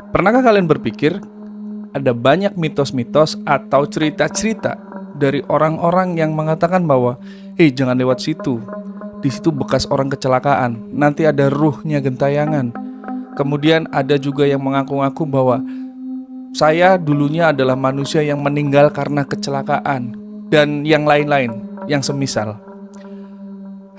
Pernahkah kalian berpikir ada banyak mitos-mitos atau cerita-cerita dari orang-orang yang mengatakan bahwa, "Hei, jangan lewat situ. Di situ bekas orang kecelakaan. Nanti ada ruhnya gentayangan." Kemudian ada juga yang mengaku-ngaku bahwa saya dulunya adalah manusia yang meninggal karena kecelakaan dan yang lain-lain yang semisal.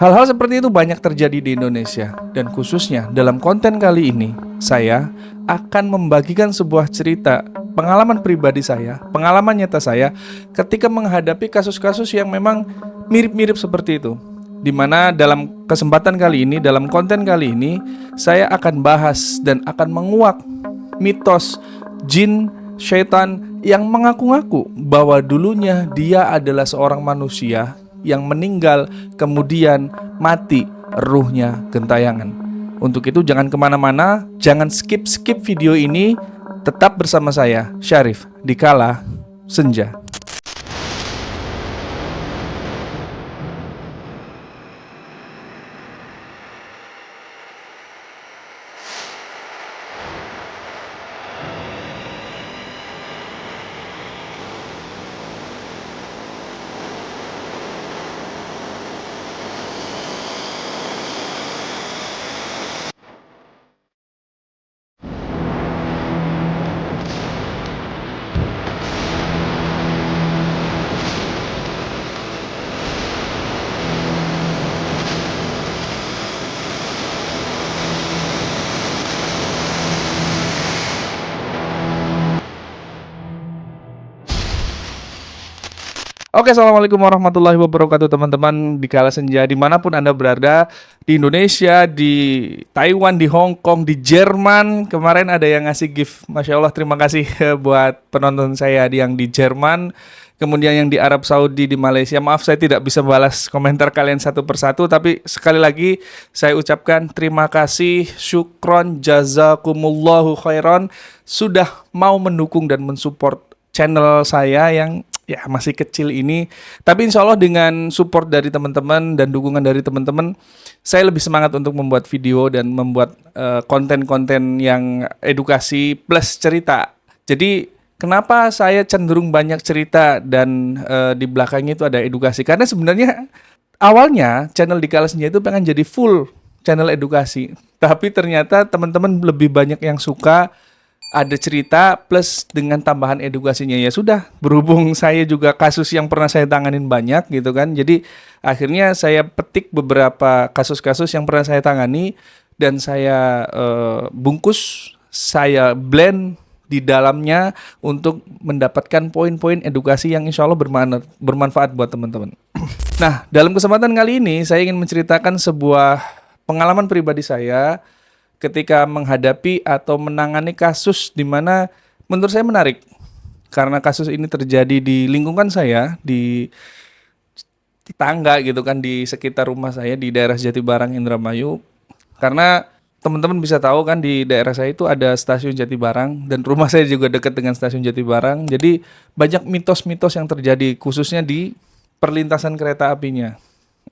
Hal-hal seperti itu banyak terjadi di Indonesia, dan khususnya dalam konten kali ini, saya akan membagikan sebuah cerita pengalaman pribadi saya, pengalaman nyata saya ketika menghadapi kasus-kasus yang memang mirip-mirip seperti itu. Dimana dalam kesempatan kali ini, dalam konten kali ini, saya akan bahas dan akan menguak mitos jin, syaitan yang mengaku-ngaku bahwa dulunya dia adalah seorang manusia yang meninggal kemudian mati, ruhnya gentayangan. Untuk itu jangan kemana-mana, jangan skip video ini, tetap bersama saya Syarif di Kala Senja. Oke, assalamualaikum warahmatullahi wabarakatuh teman-teman di Kala Senja dimanapun Anda berada, di Indonesia, di Taiwan, di Hong Kong, di Jerman. Kemarin ada yang ngasih gift, Masya Allah, terima kasih buat penonton saya yang di Jerman, kemudian yang di Arab Saudi, di Malaysia. Maaf saya tidak bisa balas komentar kalian satu persatu, tapi sekali lagi saya ucapkan terima kasih, syukron, jazakumullahu khairan sudah mau mendukung dan mensupport channel saya yang ya masih kecil ini. Tapi insya Allah dengan support dari teman-teman dan dukungan dari teman-teman, saya lebih semangat untuk membuat video dan membuat konten-konten yang edukasi plus cerita. Jadi kenapa saya cenderung banyak cerita dan di belakangnya itu ada edukasi? Karena sebenarnya awalnya channel di Kala Senja itu pengen jadi full channel edukasi, tapi ternyata teman-teman lebih banyak yang suka ada cerita plus dengan tambahan edukasinya. Ya sudah, berhubung saya juga kasus yang pernah saya tanganin banyak gitu kan, jadi akhirnya saya petik beberapa kasus-kasus yang pernah saya tangani dan saya bungkus, saya blend di dalamnya untuk mendapatkan poin-poin edukasi yang insya Allah bermanfaat buat teman-teman. Nah, dalam kesempatan kali ini saya ingin menceritakan sebuah pengalaman pribadi saya ketika menghadapi atau menangani kasus di mana menurut saya menarik. Karena kasus ini terjadi di lingkungan saya, di tetangga gitu kan, di sekitar rumah saya di daerah Jatibarang, Indramayu. Karena teman-teman bisa tahu kan di daerah saya itu ada stasiun Jatibarang dan rumah saya juga dekat dengan stasiun Jatibarang. Jadi banyak mitos-mitos yang terjadi khususnya di perlintasan kereta apinya.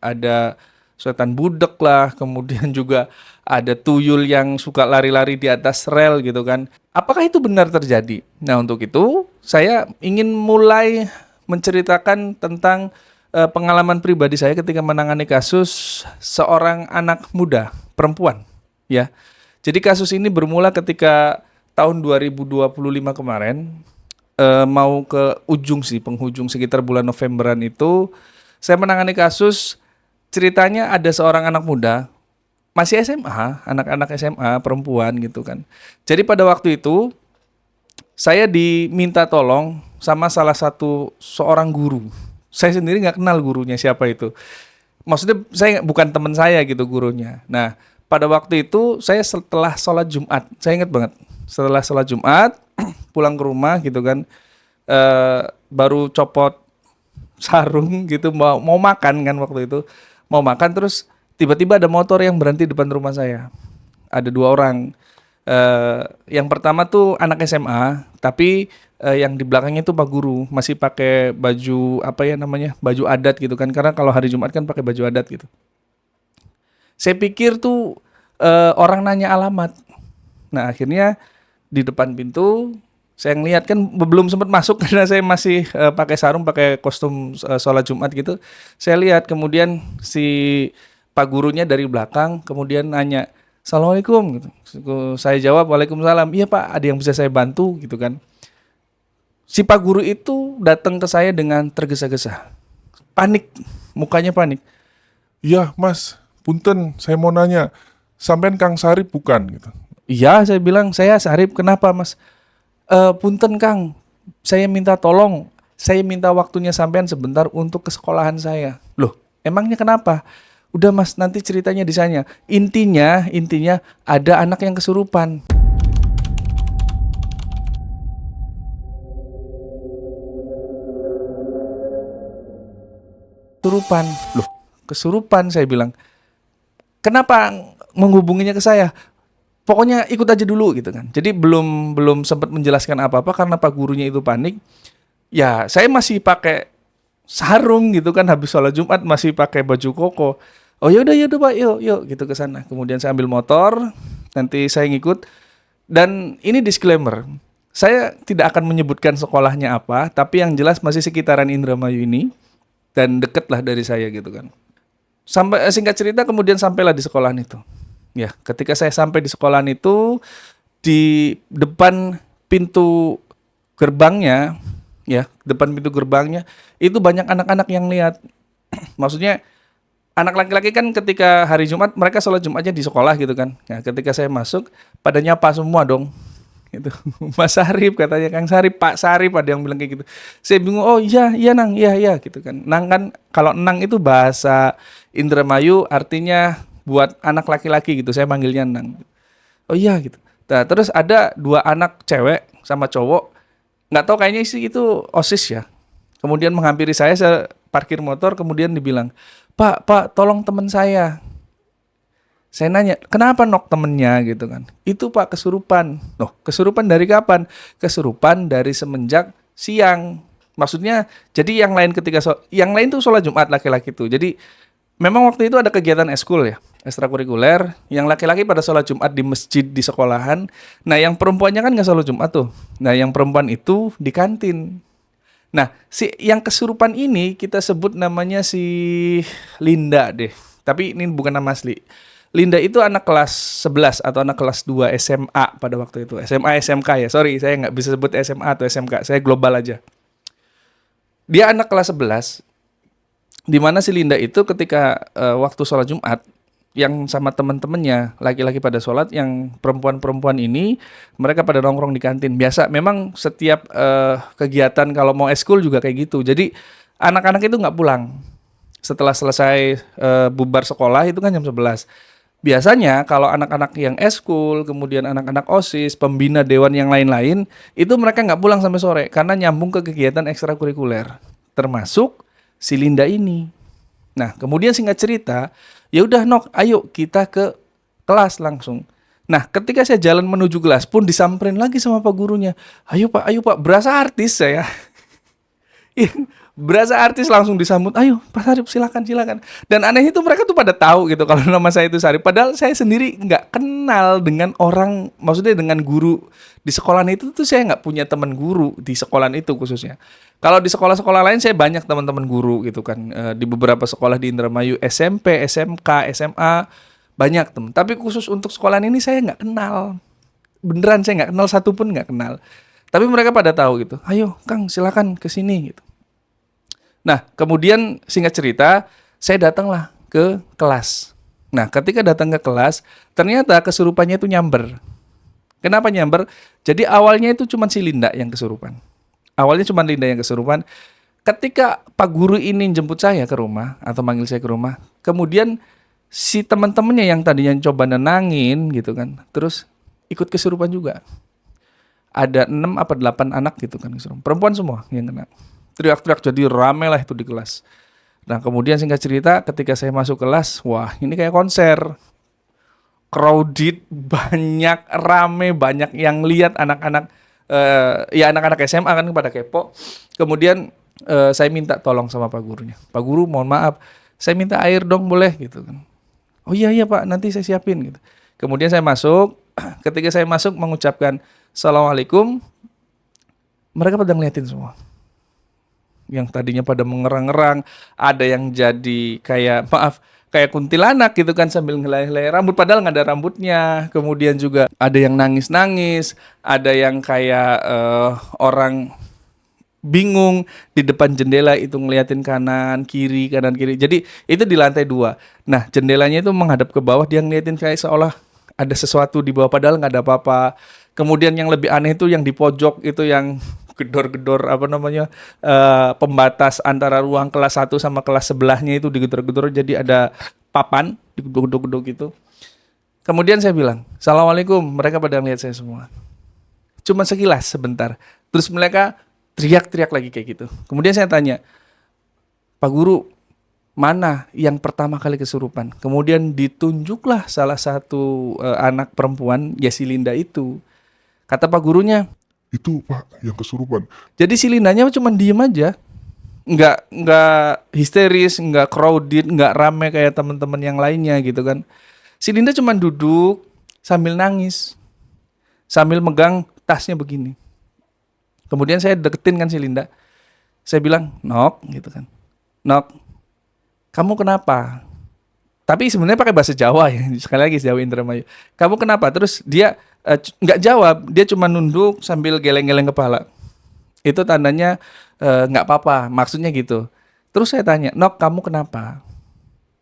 Ada setan budek lah, kemudian juga ada tuyul yang suka lari-lari di atas rel gitu kan. Apakah itu benar terjadi? Nah, untuk itu saya ingin mulai menceritakan tentang pengalaman pribadi saya ketika menangani kasus seorang anak muda, perempuan, ya. Jadi kasus ini bermula ketika tahun 2025 kemarin, mau ke ujung sih, penghujung sekitar bulan Novemberan itu, saya menangani kasus. Ceritanya ada seorang anak muda, masih SMA, anak-anak SMA perempuan gitu kan. Jadi pada waktu itu saya diminta tolong sama salah satu seorang guru. Saya sendiri nggak kenal gurunya siapa itu. Maksudnya saya bukan teman saya gitu gurunya. Nah, pada waktu itu saya setelah sholat Jumat, saya ingat banget. Setelah sholat Jumat pulang ke rumah gitu kan, baru copot sarung gitu, mau makan kan waktu itu. Mau makan terus tiba-tiba ada motor yang berhenti depan rumah saya. Ada dua orang. Yang pertama tuh anak SMA, tapi yang di belakangnya tuh Pak Guru, masih pakai baju apa ya namanya, baju adat gitu kan. Karena kalau hari Jumat kan pakai baju adat gitu. Saya pikir tuh orang nanya alamat. Nah akhirnya di depan pintu. Saya ngeliat kan belum sempat masuk karena saya masih pakai sarung, pakai kostum sholat Jumat gitu. Saya lihat kemudian si pak gurunya dari belakang kemudian nanya, "Assalamualaikum," gitu. Saya jawab, "Waalaikumsalam." "Iya Pak, ada yang bisa saya bantu?" gitu kan. Si pak guru itu datang ke saya dengan tergesa-gesa, panik, mukanya panik. Iya mas, punten saya mau nanya, sampean Kang Sarip bukan gitu. "Iya," saya bilang, "saya Sarip." "Kenapa Mas?" Punten Kang, saya minta tolong, saya minta waktunya sampean sebentar untuk ke sekolahan saya." "Loh, emangnya kenapa?" "Udah Mas, nanti ceritanya di sana. Intinya ada anak yang kesurupan." Kesurupan. "Loh, kesurupan?" saya bilang. "Kenapa menghubunginya ke saya?" "Pokoknya ikut aja dulu," gitu kan. Jadi belum belum sempat menjelaskan apa-apa karena pak gurunya itu panik. Ya, saya masih pakai sarung gitu kan, habis sholat Jumat masih pakai baju koko. "Oh ya udah Pak, yuk yuk," gitu ke sana. Kemudian saya ambil motor, nanti saya ngikut. Dan ini disclaimer, saya tidak akan menyebutkan sekolahnya apa, tapi yang jelas masih sekitaran Indramayu ini dan deket lah dari saya gitu kan. Sampai singkat cerita kemudian sampailah di sekolahan itu. Ya, ketika saya sampai di sekolahan itu, di depan pintu gerbangnya, ya, depan pintu gerbangnya itu banyak anak-anak yang lihat. Maksudnya anak laki-laki kan ketika hari Jumat mereka sholat Jumatnya di sekolah gitu kan. Nah, ketika saya masuk pada nyapa semua dong. Itu Mas Sarip katanya, Kang Sarip, Pak Sarip, ada yang bilang kayak gitu. Saya bingung, "Oh iya iya Nang, iya iya," gitu kan. Nang kan kalau Nang itu bahasa Indramayu artinya buat anak laki-laki gitu. Saya manggilnya Nang. "Oh iya," gitu. Nah, terus ada dua anak cewek sama cowok, nggak tahu kayaknya sih itu OSIS ya. Kemudian menghampiri saya parkir motor, kemudian dibilang, Pak, tolong teman saya." Saya nanya, "Kenapa nok temennya?" gitu kan. "Itu Pak kesurupan." "Loh, kesurupan dari kapan?" "Kesurupan dari semenjak siang." Maksudnya, jadi yang lain yang lain tuh sholat Jumat laki-laki tuh. Jadi memang waktu itu ada kegiatan eskul ya, ekstrakurikuler. Yang laki-laki pada sholat Jumat di masjid di sekolahan. Nah, yang perempuannya kan nggak sholat Jumat tuh. Nah, yang perempuan itu di kantin. Nah, si yang kesurupan ini kita sebut namanya si Linda deh. Tapi ini bukan nama asli. Linda itu anak kelas 11 atau anak kelas 2 SMA pada waktu itu. SMA SMK ya. Sorry, saya nggak bisa sebut SMA atau SMK. Saya global aja. Dia anak kelas 11, di mana si Linda itu ketika waktu sholat Jumat yang sama teman-temannya laki-laki pada sholat, yang perempuan-perempuan ini mereka pada nongkrong di kantin. Biasa memang setiap kegiatan kalau mau eskul juga kayak gitu. Jadi anak-anak itu nggak pulang setelah selesai bubar sekolah itu kan jam 11. Biasanya kalau anak-anak yang eskul, kemudian anak-anak OSIS, pembina dewan yang lain-lain, itu mereka nggak pulang sampai sore karena nyambung ke kegiatan ekstrakurikuler, termasuk si Linda ini. Nah, kemudian singkat cerita, ya udah Nok, ayo kita ke kelas langsung. Nah, ketika saya jalan menuju kelas pun disamperin lagi sama pak gurunya. Ayo Pak, berasa artis saya." Berasa artis langsung disambut, "Ayo Pak Sarip, silakan." Dan aneh itu mereka tuh pada tahu gitu kalau nama saya itu Sarip. Padahal saya sendiri nggak kenal dengan orang, maksudnya dengan guru di sekolah itu tuh saya nggak punya teman guru di sekolah itu khususnya. Kalau di sekolah-sekolah lain saya banyak teman-teman guru gitu kan. Di beberapa sekolah di Indramayu SMP, SMK, SMA banyak teman. Tapi khusus untuk sekolah ini saya nggak kenal. Beneran saya nggak kenal, satu pun nggak kenal. Tapi mereka pada tahu gitu. "Ayo Kang, silakan ke sini," gitu. Nah, kemudian singkat cerita, saya datanglah ke kelas. Nah, ketika datang ke kelas, ternyata kesurupannya itu nyamber. Kenapa nyamber? Jadi awalnya itu cuma si Linda yang kesurupan. Awalnya cuma Linda yang kesurupan. Ketika Pak Guru ini jemput saya ke rumah, atau manggil saya ke rumah, kemudian si teman-temannya yang tadinya coba nenangin gitu kan, terus ikut kesurupan juga. Ada 6 apa 8 anak gitu kan kesurupan. Perempuan semua yang kena. Teriak-teriak, jadi rame lah itu di kelas. Nah, kemudian singkat cerita ketika saya masuk kelas, wah ini kayak konser. Crowded, banyak, rame, banyak yang lihat anak-anak, ya anak-anak SMA kan pada kepo. Kemudian saya minta tolong sama Pak Gurunya. "Pak Guru, mohon maaf, saya minta air dong boleh?" gitu kan. "Oh iya Pak, nanti saya siapin," gitu. Kemudian saya masuk, ketika saya masuk mengucapkan, Assalamualaikum. Mereka pada ngeliatin semua. Yang tadinya pada mengerang-ngerang, ada yang jadi kayak maaf kayak kuntilanak gitu kan sambil ngelai-ngelai rambut padahal nggak ada rambutnya. Kemudian juga ada yang nangis-nangis, ada yang kayak orang bingung di depan jendela itu ngeliatin kanan kiri kanan kiri. Jadi itu di lantai 2. Nah jendelanya itu menghadap ke bawah, dia ngeliatin kayak seolah ada sesuatu di bawah padahal nggak ada apa-apa. Kemudian yang lebih aneh itu yang di pojok itu yang gedor-gedor apa namanya pembatas antara ruang kelas 1 sama kelas sebelahnya itu digedor-gedor jadi ada papan digedor-gedor gitu. Kemudian saya bilang, "Assalamualaikum." Mereka pada ngeliat saya semua. Cuma sekilas sebentar. Terus mereka teriak-teriak lagi kayak gitu. Kemudian saya tanya, "Pak Guru, mana yang pertama kali kesurupan?" Kemudian ditunjuklah salah satu anak perempuan, ya si Linda itu. Kata Pak gurunya, Itu Pak yang kesurupan. jadi si Lindanya cuma diem aja. Nggak histeris, nggak crowded, nggak rame kayak teman-teman yang lainnya gitu kan. Si Linda cuma duduk sambil nangis, sambil megang tasnya begini. Kemudian saya deketin kan si Linda. Saya bilang, "Nok," gitu kan. "Nok, kamu kenapa?" Tapi sebenarnya pakai bahasa Jawa ya. Sekali lagi Jawa Indramayu. "Kamu kenapa?" Terus dia nggak jawab, dia cuma nunduk sambil geleng-geleng kepala. Itu tandanya nggak apa-apa, maksudnya gitu. Terus saya tanya, "Nok, kamu kenapa?"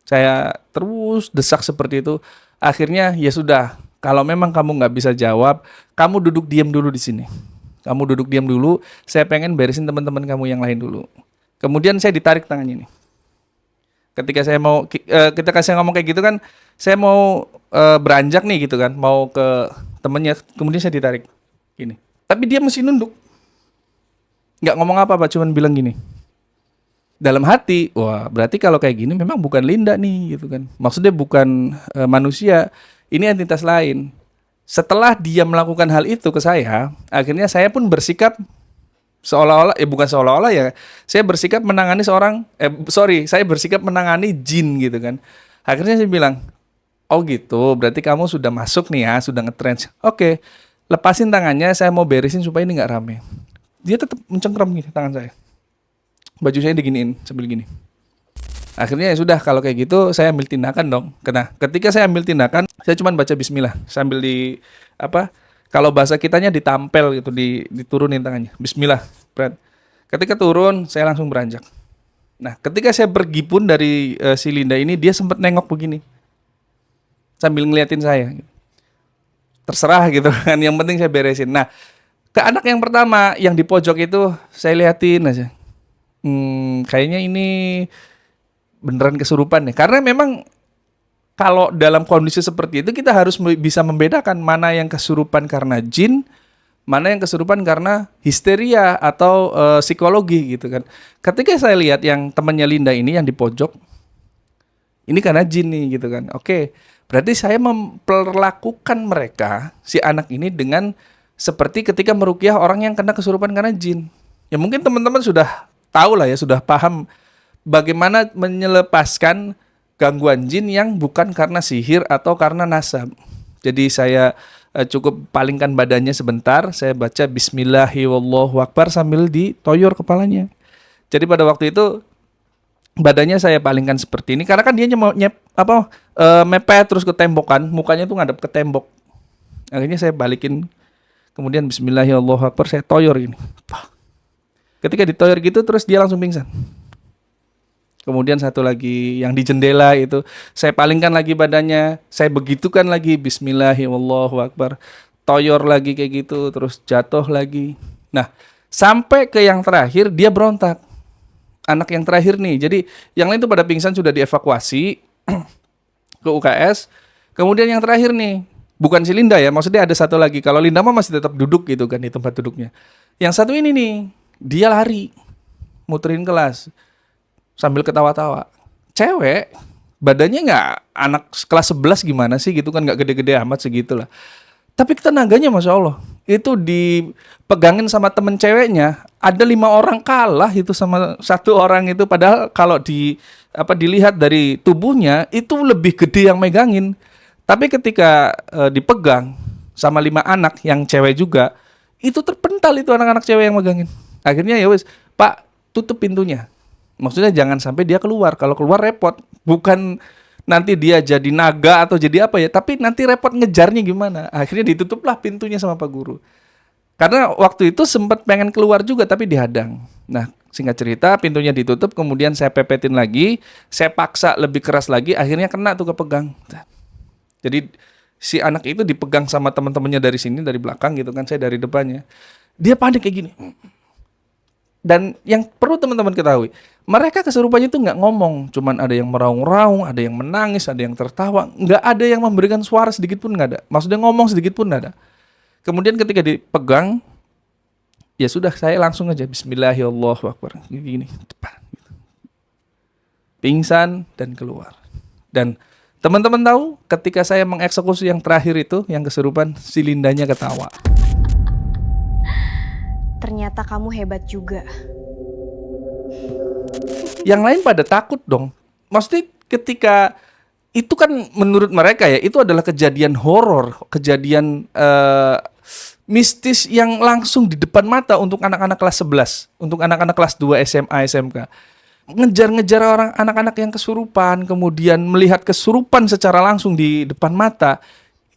Saya terus desak seperti itu. Akhirnya ya sudah, kalau memang kamu nggak bisa jawab, kamu duduk diam dulu di sini. Kamu duduk diam dulu, saya pengen beresin teman-teman kamu yang lain dulu. Kemudian saya ditarik tangannya nih. Ketika saya ngomong kayak gitu kan, saya mau beranjak nih gitu kan, mau ke temennya, kemudian saya ditarik gini. Tapi dia masih nunduk, nggak ngomong apa-apa, cuman bilang gini. Dalam hati, wah berarti kalau kayak gini memang bukan Linda nih gitu kan. Maksudnya bukan manusia, ini entitas lain. Setelah dia melakukan hal itu ke saya, akhirnya saya pun bersikap seolah-olah, bukan seolah-olah ya, saya bersikap menangani saya bersikap menangani jin gitu kan. Akhirnya saya bilang, "Oh gitu, berarti kamu sudah masuk nih ya, sudah nge-trance. Oke, lepasin tangannya, saya mau beresin supaya ini nggak rame." Dia tetap mencengkram gini tangan saya. Baju saya diginiin sambil gini. Akhirnya ya sudah, kalau kayak gitu saya ambil tindakan dong. Karena ketika saya ambil tindakan, saya cuma baca bismillah sambil kalau bahasa kitanya ditampel gitu, diturunin tangannya. Bismillah, berat. Ketika turun, saya langsung beranjak. Nah, ketika saya pergi pun dari si Linda ini, dia sempat nengok begini. Sambil ngeliatin saya. Terserah gitu kan, yang penting saya beresin. Nah, ke anak yang pertama, yang di pojok itu, saya liatin aja. Kayaknya ini beneran kesurupan nih. Karena memang kalau dalam kondisi seperti itu kita harus bisa membedakan mana yang kesurupan karena jin, mana yang kesurupan karena histeria atau psikologi gitu kan. Ketika saya lihat yang temannya Linda ini yang di pojok, ini karena jin nih gitu kan. Oke, berarti saya memperlakukan mereka, si anak ini dengan seperti ketika meruqyah orang yang kena kesurupan karena jin. Ya mungkin teman-teman sudah tahu lah ya, sudah paham bagaimana menyelepaskan gangguan jin yang bukan karena sihir atau karena nasab. Jadi saya cukup palingkan badannya sebentar, saya baca Bismillahirrahmanirrahim sambil ditoyor kepalanya. Jadi pada waktu itu badannya saya palingkan seperti ini karena kan dia mau mepet terus ke tembok kan, mukanya tuh ngadep ke tembok. Akhirnya saya balikin, kemudian Bismillahirrahmanirrahim saya toyor gini. Ketika ditoyor gitu terus dia langsung pingsan. Kemudian satu lagi yang di jendela itu, saya palingkan lagi badannya, saya begitukan lagi Bismillahirrahmanirrahim, toyor lagi kayak gitu, terus jatuh lagi. Nah, sampai ke yang terakhir dia berontak. Anak yang terakhir nih, jadi yang lain tuh pada pingsan sudah dievakuasi ke UKS. Kemudian yang terakhir nih, bukan si Linda ya, maksudnya ada satu lagi. Kalau Linda mah masih tetap duduk gitu kan di tempat duduknya. Yang satu ini nih, dia lari, muterin kelas sambil ketawa-tawa. Cewek, badannya nggak anak kelas 11 gimana sih gitu kan, nggak gede-gede amat segitulah. Tapi tenaganya Masya Allah, itu dipegangin sama temen ceweknya, ada 5 orang kalah itu sama satu orang itu. Padahal kalau dilihat dari tubuhnya itu lebih gede yang megangin. Tapi ketika dipegang sama 5 anak yang cewek juga, Itu terpental itu anak-anak cewek yang megangin. Akhirnya ya wes, Pak, tutup pintunya. Maksudnya jangan sampai dia keluar. Kalau keluar repot. Bukan nanti dia jadi naga atau jadi apa ya, tapi nanti repot ngejarnya gimana. Akhirnya ditutuplah pintunya sama Pak Guru. Karena waktu itu sempat pengen keluar juga tapi dihadang. Nah, singkat cerita pintunya ditutup, kemudian saya pepetin lagi, saya paksa lebih keras lagi, akhirnya kena tuh kepegang. Jadi si anak itu dipegang sama teman-temannya dari sini, dari belakang gitu kan, saya dari depannya. Dia panik kayak gini. Dan yang perlu teman-teman ketahui, mereka kesurupannya itu nggak ngomong, cuman ada yang meraung-raung, ada yang menangis, ada yang tertawa, nggak ada yang memberikan suara sedikit pun nggak ada. Maksudnya ngomong sedikit pun nggak ada. Kemudian ketika dipegang, ya sudah saya langsung aja Bismillahirrahmanirrahim, gini, cepat. Pingsan dan keluar. Dan teman-teman tahu ketika saya mengeksekusi yang terakhir itu, yang kesurupan, si Lindanya ketawa. Ternyata kamu hebat juga. Yang lain pada takut dong. Maksudnya ketika itu kan menurut mereka ya, itu adalah kejadian horor, kejadian mistis yang langsung di depan mata untuk anak-anak kelas 11, untuk anak-anak kelas 2 SMA, SMK. Ngejar-ngejar orang anak-anak yang kesurupan, kemudian melihat kesurupan secara langsung di depan mata,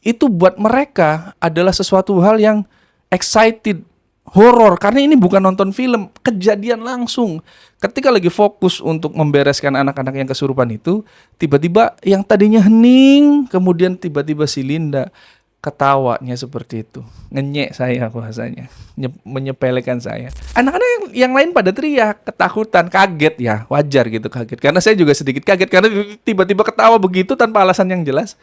itu buat mereka adalah sesuatu hal yang excited, horor, karena ini bukan nonton film, kejadian langsung. Ketika lagi fokus untuk membereskan anak-anak yang kesurupan itu, tiba-tiba yang tadinya hening, kemudian tiba-tiba si Linda ketawanya seperti itu, ngenyek saya bahasanya, menyepelekan saya. Anak-anak yang lain pada teriak, ketakutan, kaget ya, wajar gitu kaget. Karena saya juga sedikit kaget karena tiba-tiba ketawa begitu tanpa alasan yang jelas.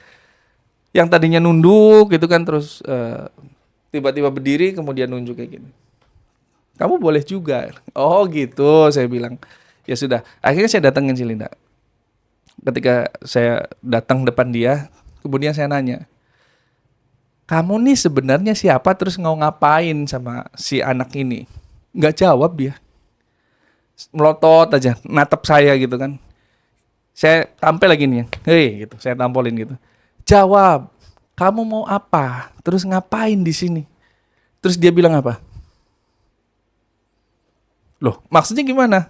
Yang tadinya nunduk gitu kan, terus tiba-tiba berdiri kemudian nunjuk kayak gini. Kamu boleh juga. Oh gitu, saya bilang. Ya sudah, akhirnya saya datangin si Linda. Ketika saya datang depan dia, kemudian saya nanya, kamu nih sebenarnya siapa, terus mau ngapain sama si anak ini? Nggak jawab dia. Melotot aja, natap saya gitu kan. Saya tampil lagi nih, hei gitu, saya tampolin gitu. Jawab, kamu mau apa? Terus ngapain di sini? Terus dia bilang apa? Loh, maksudnya gimana?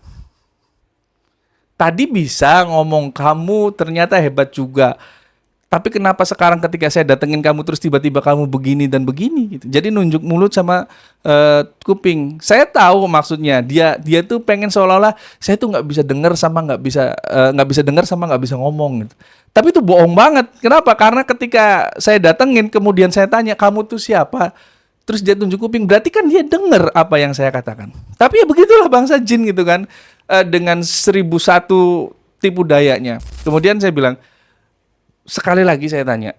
Tadi bisa ngomong kamu ternyata hebat juga. Tapi kenapa sekarang ketika saya datengin kamu terus tiba-tiba kamu begini dan begini gitu. Jadi nunjuk mulut sama kuping. Saya tahu maksudnya dia tuh pengen seolah-olah saya tuh nggak bisa dengar sama nggak bisa dengar sama nggak bisa ngomong gitu. Tapi itu bohong banget. Kenapa? Karena ketika saya datengin kemudian saya tanya kamu tuh siapa? Terus dia tunjuk kuping, berarti kan dia dengar apa yang saya katakan. Tapi ya begitulah bangsa jin gitu kan, dengan 1001 tipu dayanya. Kemudian saya bilang, sekali lagi saya tanya,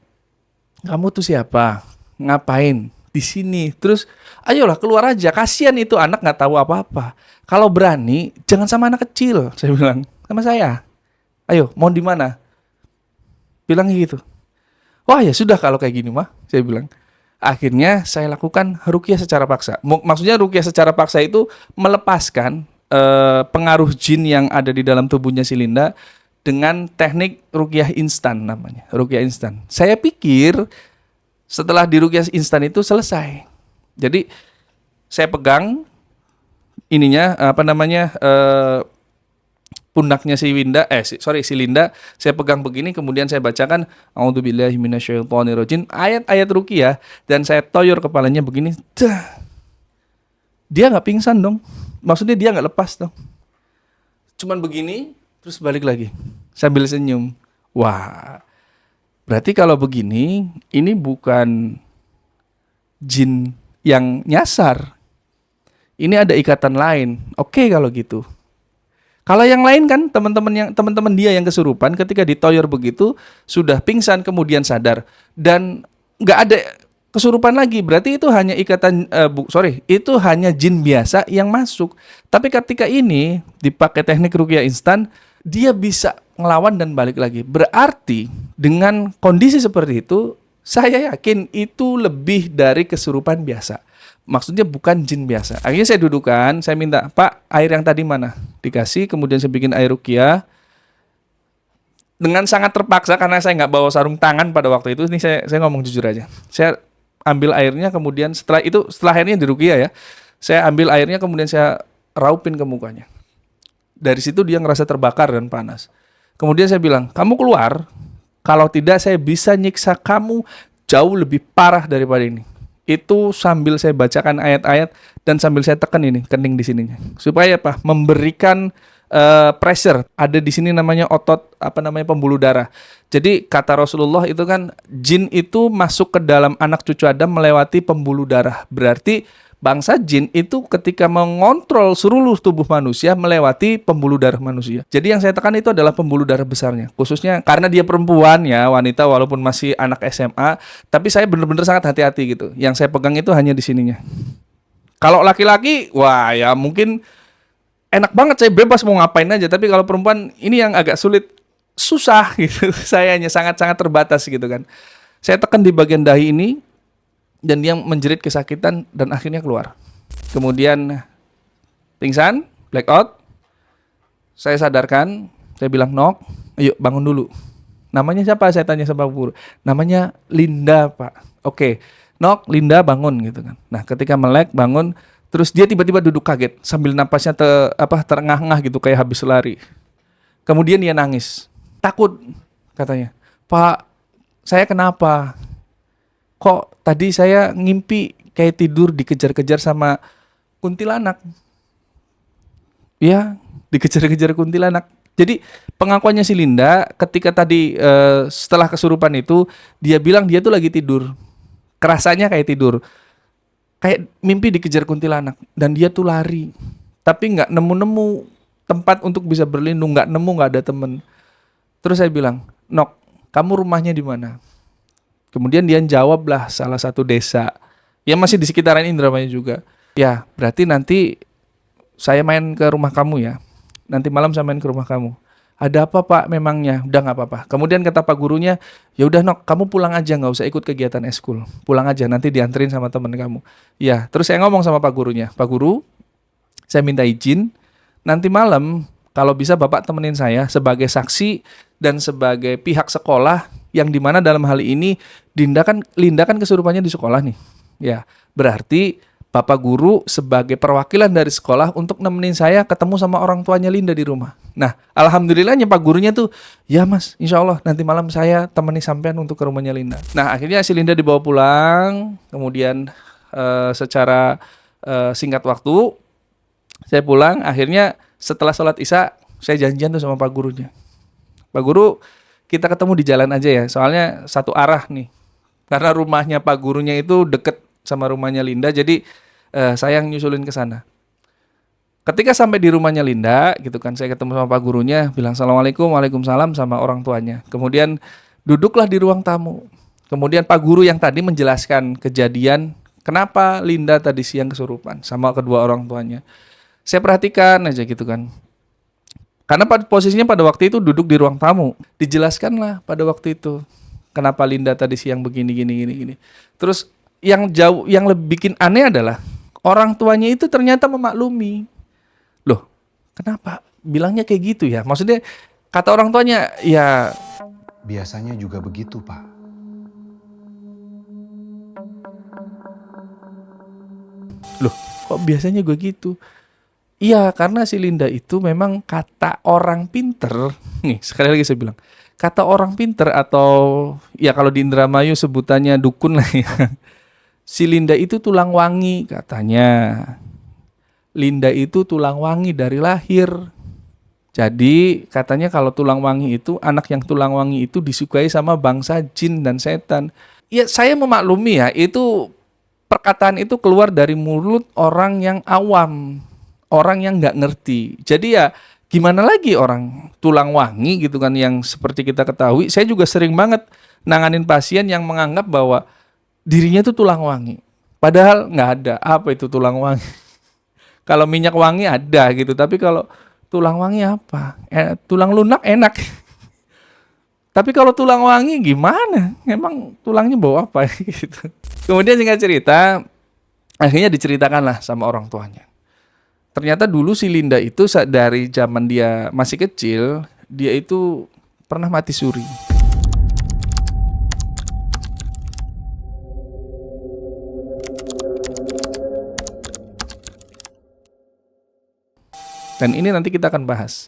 kamu tuh siapa? Ngapain di sini? Terus, ayolah keluar aja. Kasihan itu anak nggak tahu apa-apa. Kalau berani, jangan sama anak kecil. Saya bilang sama saya. Ayo, mau di mana? Bilang gitu. Wah ya sudah kalau kayak gini mah, saya bilang. Akhirnya saya lakukan ruqyah secara paksa. Maksudnya ruqyah secara paksa itu melepaskan pengaruh jin yang ada di dalam tubuhnya si Linda dengan teknik ruqyah instan namanya. Ruqyah instan. Saya pikir setelah di ruqyah instan itu selesai. Jadi saya pegang ininya pundaknya si Linda, saya pegang begini, kemudian saya bacakan A'udzubillahi minasyaitonirrajim, ayat-ayat ruqyah, dan saya toyor kepalanya begini. Dia nggak pingsan dong, maksudnya dia nggak lepas dong, cuman begini, terus balik lagi sambil senyum. Wah, berarti kalau begini, ini bukan jin yang nyasar, ini ada ikatan lain. Oke kalau gitu. Kalau yang lain kan teman-teman dia yang kesurupan ketika ditoyor begitu sudah pingsan kemudian sadar dan nggak ada kesurupan lagi, berarti itu hanya itu hanya jin biasa yang masuk. Tapi ketika ini dipakai teknik ruqyah instan, dia bisa ngelawan dan balik lagi. Berarti dengan kondisi seperti itu, saya yakin itu lebih dari kesurupan biasa. Maksudnya bukan jin biasa. Akhirnya saya dudukkan, saya minta, Pak, air yang tadi mana? Dikasih, kemudian saya bikin air ruqyah. Dengan sangat terpaksa, karena saya nggak bawa sarung tangan pada waktu itu, ini saya ngomong jujur aja. Saya ambil airnya, kemudian setelah airnya diruqyah ya, saya ambil airnya kemudian saya raupin ke mukanya. Dari situ dia ngerasa terbakar dan panas. Kemudian saya bilang, kamu keluar, kalau tidak saya bisa nyiksa kamu jauh lebih parah daripada ini. Itu sambil saya bacakan ayat-ayat dan sambil saya tekan ini kening di sininya. Supaya apa? Memberikan pressure. Ada di sini namanya otot pembuluh darah. Jadi kata Rasulullah itu kan jin itu masuk ke dalam anak cucu Adam melewati pembuluh darah. Berarti bangsa jin itu ketika mengontrol seluruh tubuh manusia melewati pembuluh darah manusia. Jadi yang saya tekan itu adalah pembuluh darah besarnya. Khususnya karena dia perempuan ya, wanita walaupun masih anak SMA, tapi saya benar-benar sangat hati-hati gitu. Yang saya pegang itu hanya di sininya. Kalau laki-laki, wah ya mungkin enak banget, saya bebas mau ngapain aja. Tapi kalau perempuan ini yang agak sulit, susah gitu. Saya hanya sangat-sangat terbatas gitu kan. Saya tekan di bagian dahi ini dan dia menjerit kesakitan dan akhirnya keluar. Kemudian pingsan, blackout. Saya sadarkan, saya bilang, "Nok, ayo bangun dulu." Namanya siapa? Saya tanya sama guru. Namanya Linda, Pak. Oke. Nok, Linda bangun gitu kan. Nah, ketika melek bangun, terus dia tiba-tiba duduk kaget sambil napasnya terengah-engah gitu kayak habis lari. Kemudian dia nangis. Takut katanya. "Pak, saya kenapa? Kok tadi saya ngimpi kayak tidur dikejar-kejar sama kuntilanak?" Ya, dikejar-kejar kuntilanak. Jadi pengakuannya si Linda ketika tadi setelah kesurupan itu, dia bilang dia tuh lagi tidur. Kerasanya kayak tidur. Kayak mimpi dikejar kuntilanak. Dan dia tuh lari. Tapi gak nemu-nemu tempat untuk bisa berlindung. Gak ada temen. Terus saya bilang, "Nok, kamu rumahnya di mana?" Kemudian dia jawablah salah satu desa. Ya masih di sekitaran Indramayu juga. "Ya, berarti nanti saya main ke rumah kamu ya. Nanti malam saya main ke rumah kamu." "Ada apa Pak memangnya?" "Udah gak apa-apa." Kemudian kata Pak gurunya, "Ya udah Nok, kamu pulang aja, gak usah ikut kegiatan eskul. Pulang aja, nanti dianterin sama temen kamu." Ya, terus saya ngomong sama Pak gurunya, "Pak guru, saya minta izin, nanti malam kalau bisa Bapak temenin saya sebagai saksi dan sebagai pihak sekolah, yang dimana dalam hal ini Linda kan kesurupannya di sekolah nih. Ya, berarti Bapak guru sebagai perwakilan dari sekolah untuk nemenin saya ketemu sama orang tuanya Linda di rumah." Nah, alhamdulillahnya Pak gurunya tuh, "Ya Mas, insya Allah nanti malam saya temani sampean untuk ke rumahnya Linda." Nah, akhirnya si Linda dibawa pulang. Kemudian secara singkat waktu saya pulang. Akhirnya setelah sholat isya saya janjian tuh sama Pak gurunya. "Pak guru, kita ketemu di jalan aja ya, soalnya satu arah nih." Karena rumahnya Pak gurunya itu deket sama rumahnya Linda, jadi saya yang nyusulin ke sana. Ketika sampai di rumahnya Linda, gitu kan, saya ketemu sama Pak gurunya, bilang "Assalamualaikum," "Waalaikumsalam" sama orang tuanya. Kemudian duduklah di ruang tamu. Kemudian Pak guru yang tadi menjelaskan kejadian kenapa Linda tadi siang kesurupan sama kedua orang tuanya. Saya perhatikan aja gitu kan. Karena posisinya pada waktu itu duduk di ruang tamu. Dijelaskanlah pada waktu itu kenapa Linda tadi siang begini gini. Terus yang lebih bikin aneh adalah orang tuanya itu ternyata memaklumi. Loh, kenapa bilangnya kayak gitu ya? Maksudnya kata orang tuanya, ya biasanya juga begitu, Pak. Loh, kok biasanya gue gitu? Iya, karena si Linda itu memang kata orang pinter. Nih, sekali lagi saya bilang, kata orang pinter atau ya kalau di Indramayu sebutannya dukun lah ya. Si Linda itu tulang wangi katanya. Linda itu tulang wangi dari lahir. Jadi katanya kalau tulang wangi itu, anak yang tulang wangi itu disukai sama bangsa jin dan setan. Ya saya memaklumi ya, itu perkataan itu keluar dari mulut orang yang awam. Orang yang nggak ngerti. Jadi ya gimana lagi orang tulang wangi gitu kan, yang seperti kita ketahui. Saya juga sering banget nanganin pasien yang menganggap bahwa dirinya itu tulang wangi. Padahal nggak ada. Apa itu tulang wangi? Kalau minyak wangi ada gitu. Tapi kalau tulang wangi apa? Tulang lunak enak. Tapi kalau tulang wangi gimana? Emang tulangnya bau apa gitu. Kemudian singkat cerita, akhirnya diceritakanlah sama orang tuanya. Ternyata dulu si Linda itu dari zaman dia masih kecil, dia itu pernah mati suri. Dan ini nanti kita akan bahas.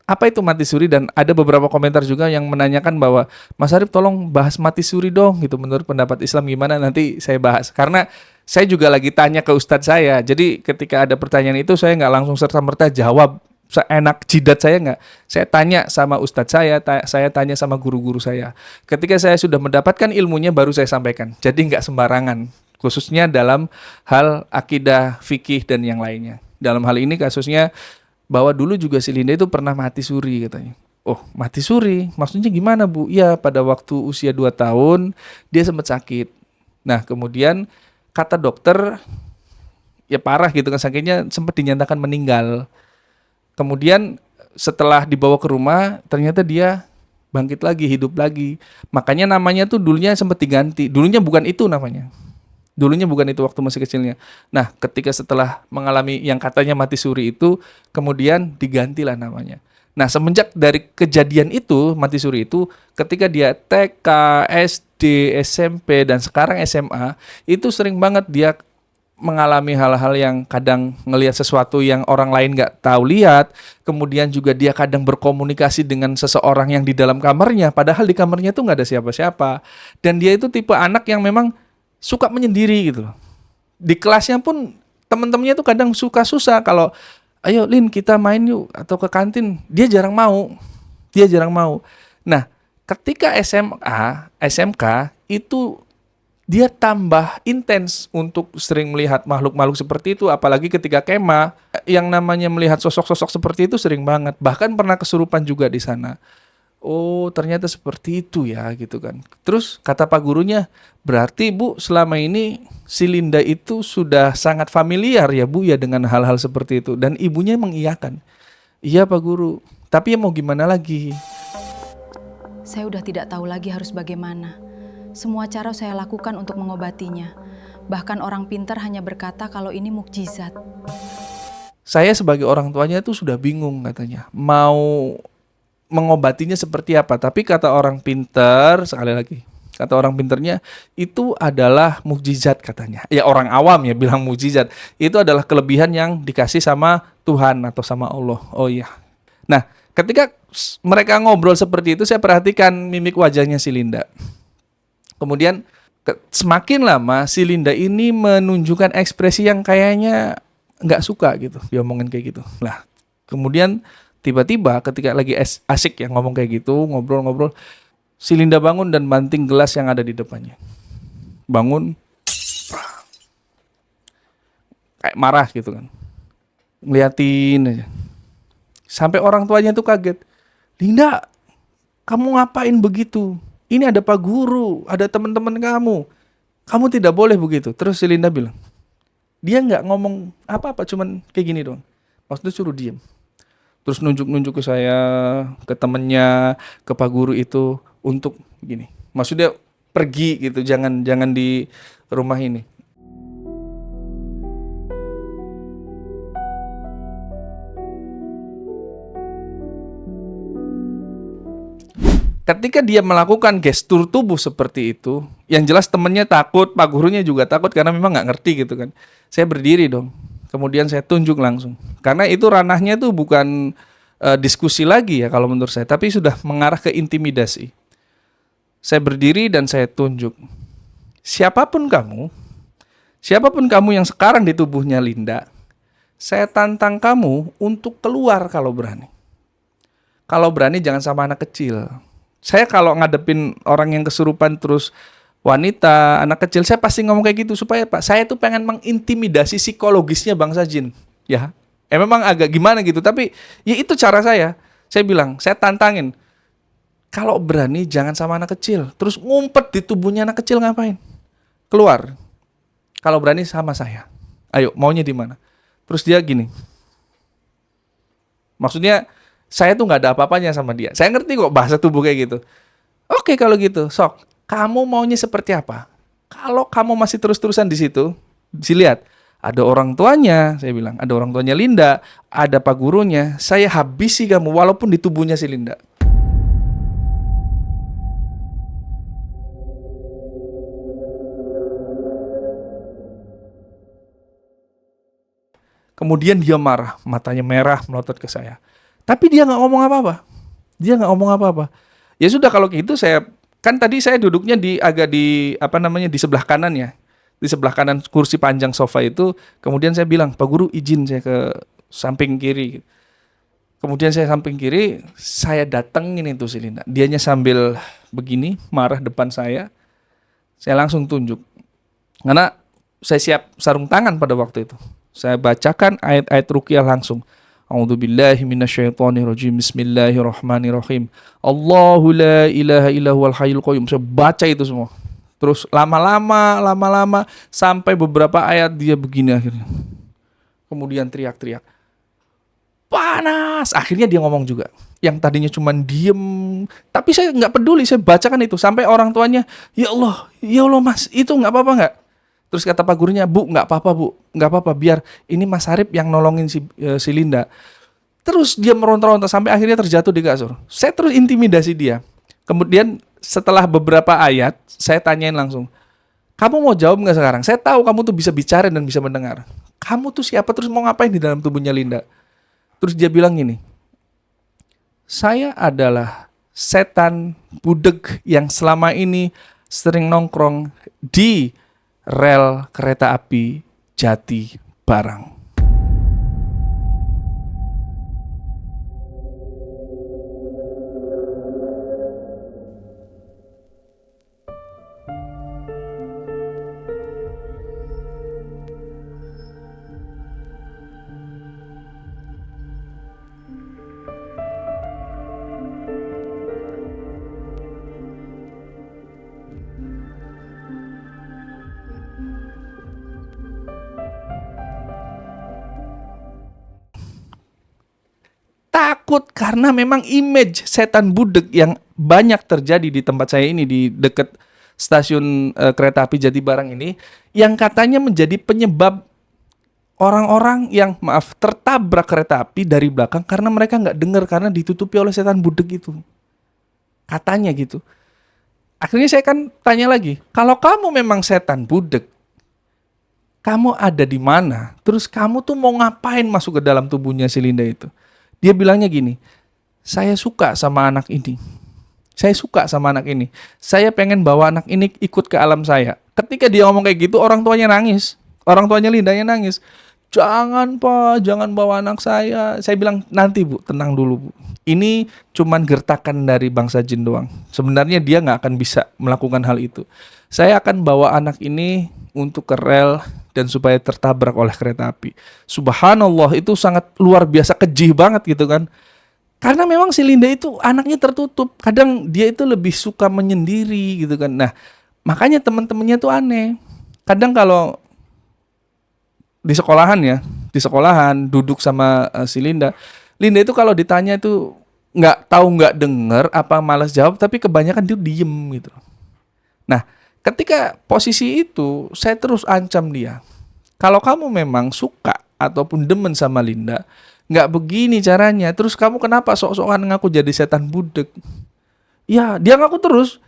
Apa itu mati suri, dan ada beberapa komentar juga yang menanyakan bahwa Mas Arif tolong bahas mati suri dong gitu, menurut pendapat Islam gimana, nanti saya bahas. Karena saya juga lagi tanya ke ustadz saya, jadi ketika ada pertanyaan itu saya nggak langsung serta-merta jawab seenak jidat saya, nggak. Saya tanya sama ustadz saya tanya sama guru-guru saya. Ketika saya sudah mendapatkan ilmunya baru saya sampaikan, jadi nggak sembarangan, khususnya dalam hal akidah, fikih, dan yang lainnya. Dalam hal ini kasusnya bahwa dulu juga si Linda itu pernah mati suri katanya. Oh, mati suri? Maksudnya gimana, Bu? Iya, pada waktu usia 2 tahun dia sempat sakit. Nah, kemudian kata dokter ya parah gitu kan, sakitnya sempat dinyatakan meninggal. Kemudian setelah dibawa ke rumah ternyata dia bangkit lagi, hidup lagi. Makanya namanya tuh dulunya sempat diganti. Dulunya bukan itu namanya. Dulunya bukan itu waktu masih kecilnya. Nah, ketika setelah mengalami yang katanya mati suri itu, kemudian digantilah namanya. Nah, semenjak dari kejadian itu, mati suri itu, ketika dia TK, SD, SMP, dan sekarang SMA, itu sering banget dia mengalami hal-hal yang kadang ngelihat sesuatu yang orang lain nggak tahu lihat. Kemudian juga dia kadang berkomunikasi dengan seseorang yang di dalam kamarnya, padahal di kamarnya itu nggak ada siapa-siapa. Dan dia itu tipe anak yang memang suka menyendiri gitu loh. Di kelasnya pun teman-temannya tuh kadang suka susah kalau ayo Lin kita main yuk atau ke kantin, dia jarang mau. Dia jarang mau. Nah, ketika SMA, SMK itu dia tambah intens untuk sering melihat makhluk-makhluk seperti itu, apalagi ketika kemah yang namanya melihat sosok-sosok seperti itu sering banget. Bahkan pernah kesurupan juga di sana. Oh, ternyata seperti itu ya gitu kan. Terus kata pak gurunya, berarti Bu selama ini si Linda itu sudah sangat familiar ya Bu ya dengan hal-hal seperti itu. Dan ibunya mengiyakan. Iya Pak Guru, tapi ya mau gimana lagi? Saya udah tidak tahu lagi harus bagaimana. Semua cara saya lakukan untuk mengobatinya. Bahkan orang pintar hanya berkata kalau ini mukjizat. Saya sebagai orang tuanya itu sudah bingung katanya. Mau mengobatinya seperti apa, tapi kata orang pinter, sekali lagi kata orang pinternya, itu adalah mukjizat katanya. Ya orang awam ya bilang mukjizat, itu adalah kelebihan yang dikasih sama Tuhan atau sama Allah. Oh iya. Nah, ketika mereka ngobrol seperti itu, saya perhatikan mimik wajahnya si Linda. Kemudian semakin lama si Linda ini menunjukkan ekspresi yang kayaknya nggak suka gitu, diomongin kayak gitu. Lah, kemudian tiba-tiba ketika lagi asik ya ngomong kayak gitu, ngobrol-ngobrol, si Linda bangun dan banting gelas yang ada di depannya. Bangun, kayak marah gitu kan. Ngeliatin aja. Sampai orang tuanya tuh kaget. Linda, kamu ngapain begitu? Ini ada Pak Guru, ada teman-teman kamu. Kamu tidak boleh begitu. Terus si Linda bilang, dia nggak ngomong apa-apa, cuman kayak gini doang. Maksudnya suruh diem. Terus nunjuk-nunjuk ke saya, ke temennya, ke Pak Guru itu untuk gini. Maksudnya pergi gitu, jangan di rumah ini. Ketika dia melakukan gestur tubuh seperti itu, yang jelas temennya takut, Pak Gurunya juga takut karena memang nggak ngerti gitu kan. Saya berdiri dong. Kemudian saya tunjuk langsung. Karena itu ranahnya tuh bukan diskusi lagi ya kalau menurut saya, tapi sudah mengarah ke intimidasi. Saya berdiri dan saya tunjuk. Siapapun kamu yang sekarang di tubuhnya Linda, saya tantang kamu untuk keluar kalau berani. Kalau berani jangan sama anak kecil. Saya kalau ngadepin orang yang kesurupan terus wanita, anak kecil, saya pasti ngomong kayak gitu supaya Pak, saya tuh pengen mengintimidasi psikologisnya bangsa jin, ya. Memang agak gimana gitu, tapi ya itu cara saya. Saya bilang, saya tantangin. Kalau berani jangan sama anak kecil, terus ngumpet di tubuhnya anak kecil ngapain? Keluar. Kalau berani sama saya. Ayo, maunya di mana? Terus dia gini. Maksudnya saya tuh nggak ada apa-apanya sama dia. Saya ngerti kok bahasa tubuh kayak gitu. Oke kalau gitu, sok. Kamu maunya seperti apa? Kalau kamu masih terus-terusan di situ, dilihat ada orang tuanya, saya bilang, ada orang tuanya Linda, ada Pak Gurunya. Saya habisi kamu walaupun di tubuhnya si Linda. Kemudian dia marah, matanya merah melotot ke saya. Tapi dia nggak ngomong apa-apa. Dia nggak ngomong apa-apa. Ya sudah kalau gitu kan tadi saya duduknya agak di di sebelah kanan ya. Di sebelah kanan kursi panjang sofa itu. Kemudian saya bilang, Pak Guru izin saya ke samping kiri. Kemudian saya samping kiri, saya datengin itu si Linda. Dianya sambil begini, marah depan saya. Saya langsung tunjuk. Karena saya siap sarung tangan pada waktu itu. Saya bacakan ayat-ayat ruqyah langsung. A'udzubillahi minasyaitonirrajim. Bismillahirrahmanirrahim. Allahu la ilaha illa huwal hayyul qayyum. Saya baca itu semua. Terus lama-lama sampai beberapa ayat dia begini akhirnya. Kemudian teriak-teriak. Panas. Akhirnya dia ngomong juga. Yang tadinya cuma diem. Tapi saya nggak peduli. Saya bacakan itu. Sampai orang tuanya. Ya Allah mas. Itu nggak apa-apa nggak? Terus kata Pak Gurunya, Bu, nggak apa-apa Bu, nggak apa-apa, biar ini Mas Arif yang nolongin si Linda. Terus dia meronta-ronta sampai akhirnya terjatuh di kasur. Saya terus intimidasi dia. Kemudian setelah beberapa ayat, saya tanyain langsung, kamu mau jawab nggak sekarang? Saya tahu kamu tuh bisa bicara dan bisa mendengar. Kamu tuh siapa, terus mau ngapain di dalam tubuhnya Linda? Terus dia bilang gini, saya adalah setan budeg yang selama ini sering nongkrong di rel kereta api Jati Barang. Takut karena memang image setan budeg yang banyak terjadi di tempat saya ini, di dekat stasiun kereta api Jati Barang ini, yang katanya menjadi penyebab orang-orang yang tertabrak kereta api dari belakang karena mereka nggak dengar karena ditutupi oleh setan budeg itu. Katanya gitu. Akhirnya saya kan tanya lagi, kalau kamu memang setan budeg, kamu ada di mana? Terus kamu tuh mau ngapain masuk ke dalam tubuhnya si Linda itu? Dia bilangnya gini, saya suka sama anak ini. Saya suka sama anak ini. Saya pengen bawa anak ini ikut ke alam saya. Ketika dia ngomong kayak gitu, orang tuanya nangis. Orang tuanya Lindanya nangis. Jangan Pak, jangan bawa anak saya. Saya bilang, nanti Bu, tenang dulu Bu. Ini cuman gertakan dari bangsa jin doang. Sebenarnya dia nggak akan bisa melakukan hal itu. Saya akan bawa anak ini untuk ke rel dan supaya tertabrak oleh kereta api. Subhanallah, itu sangat luar biasa, keji banget gitu kan. Karena memang si Linda itu anaknya tertutup. Kadang dia itu lebih suka menyendiri gitu kan. Nah, makanya teman-temannya tuh aneh. Kadang kalau di sekolahan duduk sama si Linda itu kalau ditanya itu nggak denger apa malas jawab, tapi kebanyakan dia diem gitu. Nah, ketika posisi itu, saya terus ancam dia. Kalau kamu memang suka ataupun demen sama Linda, nggak begini caranya. Terus kamu kenapa sok-sokan ngaku jadi setan budeg? Ya, dia ngaku terus.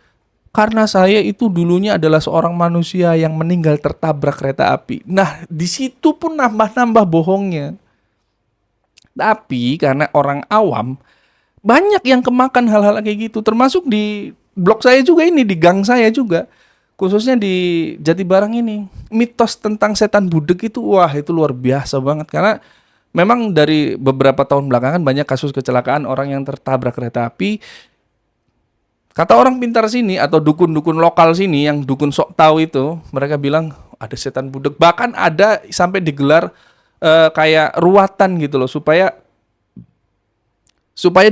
Karena saya itu dulunya adalah seorang manusia yang meninggal tertabrak kereta api. Nah, di situ pun nambah-nambah bohongnya. Tapi karena orang awam, banyak yang kemakan hal-hal kayak gitu. Termasuk di blog saya juga ini, di gang saya juga. Khususnya di Jati Barang ini, mitos tentang setan budeg itu, wah itu luar biasa banget. Karena memang dari beberapa tahun belakangan banyak kasus kecelakaan orang yang tertabrak kereta api. Kata orang pintar sini atau dukun-dukun lokal sini yang dukun sok tahu itu, mereka bilang ada setan budeg. Bahkan ada sampai digelar kayak ruatan gitu loh, supaya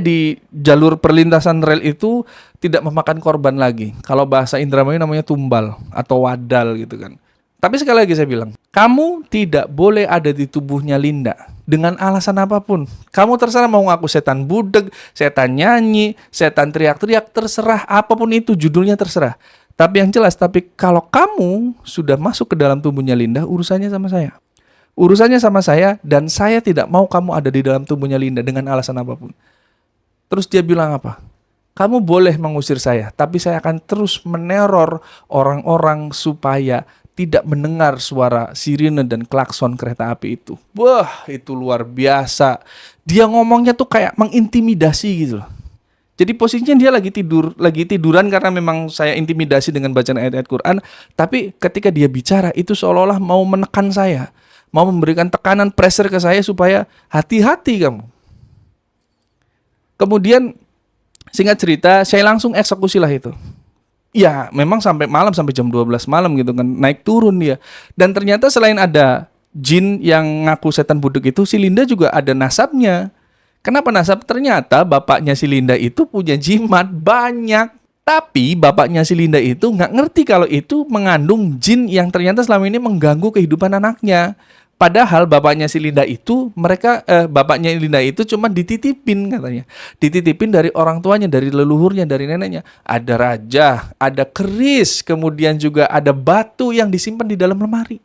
di jalur perlintasan rel itu tidak memakan korban lagi. Kalau bahasa Indramayu namanya tumbal atau wadal gitu kan. Tapi sekali lagi saya bilang, kamu tidak boleh ada di tubuhnya Linda dengan alasan apapun. Kamu terserah mau ngaku setan budeg, setan nyanyi, setan teriak-teriak, terserah apapun itu judulnya terserah. Tapi yang jelas, kalau kamu sudah masuk ke dalam tubuhnya Linda, urusannya sama saya. Urusannya sama saya dan saya tidak mau kamu ada di dalam tubuhnya Linda dengan alasan apapun. Terus dia bilang apa? Kamu boleh mengusir saya, tapi saya akan terus meneror orang-orang supaya tidak mendengar suara sirine dan klakson kereta api itu. Wah, itu luar biasa. Dia ngomongnya tuh kayak mengintimidasi gitu loh. Jadi posisinya dia lagi tiduran karena memang saya intimidasi dengan bacaan ayat-ayat Quran. Tapi ketika dia bicara itu seolah-olah mau menekan saya, mau memberikan tekanan pressure ke saya supaya hati-hati kamu. Kemudian singkat cerita saya langsung eksekusilah itu. Ya memang sampai malam, sampai jam 12 malam gitu kan, naik turun dia. Dan ternyata selain ada jin yang ngaku setan budek itu, si Linda juga ada nasabnya. Kenapa nasab? Ternyata bapaknya si Linda itu punya jimat banyak. Tapi bapaknya si Linda itu nggak ngerti kalau itu mengandung jin yang ternyata selama ini mengganggu kehidupan anaknya. Padahal bapaknya si Linda itu, bapaknya Linda itu cuma dititipin katanya. Dititipin dari orang tuanya, dari leluhurnya, dari neneknya. Ada raja, ada keris, kemudian juga ada batu yang disimpan di dalam lemari.